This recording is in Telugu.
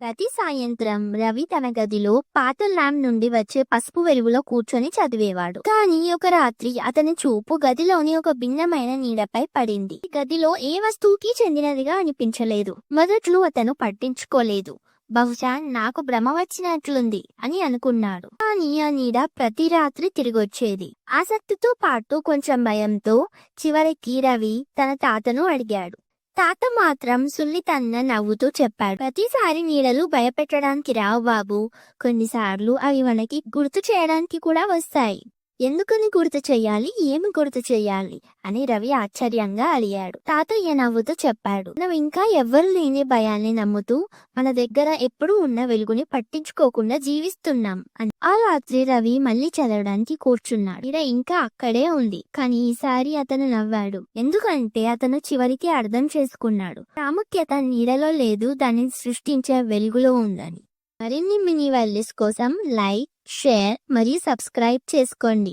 ప్రతి సాయంత్రం రవి తన గదిలో పాత ల్యాంప్ నుండి వచ్చే పసుపు వెలుగులో కూర్చొని చదివేవాడు. కానీ ఒక రాత్రి అతని చూపు గదిలోని ఒక భిన్నమైన నీడపై పడింది. గదిలో ఏ వస్తువుకి చెందినదిగా అనిపించలేదు. మొదట్లో అతను పట్టించుకోలేదు. బహుశా నాకు భ్రమ వచ్చినట్లుంది అని అనుకున్నాడు. కానీ ఆ నీడ ప్రతి రాత్రి తిరిగొచ్చేది. ఆసక్తితో పాటు కొంచెం భయంతో. చివరికి రవి తన తాతను అడిగాడు. తాత మాత్రం సున్నితంగా నవ్వుతూ చెప్పాడు, ప్రతిసారి నీడలు భయపెట్టడానికి రావు బాబు. కొన్నిసార్లు అవి మనకి గుర్తు చేయడానికి కూడా వస్తాయి. ఎందుకని గుర్తు చెయ్యాలి, ఏమి గుర్తు చెయ్యాలి అని రవి ఆశ్చర్యంగా అడిగాడు. తాతయ్య నవ్వుతూ చెప్పాడు, మనం ఇంకా ఎవ్వరు లేని భయాన్ని నమ్ముతూ మన దగ్గర ఎప్పుడూ ఉన్న వెలుగుని పట్టించుకోకుండా జీవిస్తున్నాం అని. ఆ రాత్రి రవి మళ్ళీ చదవడానికి కూర్చున్నాడు. ఇడ ఇంకా అక్కడే ఉంది. కానీ ఈసారి అతను నవ్వాడు. ఎందుకంటే అతను చివరికి అర్థం చేసుకున్నాడు, ప్రాముఖ్యత నీడలో లేదు, దాన్ని సృష్టించే వెలుగులో ఉందని. మరిన్ని మినీ వాల్యూస్ కోసం లైక్, షేర్ మరియు సబ్స్క్రైబ్ చేసుకోండి.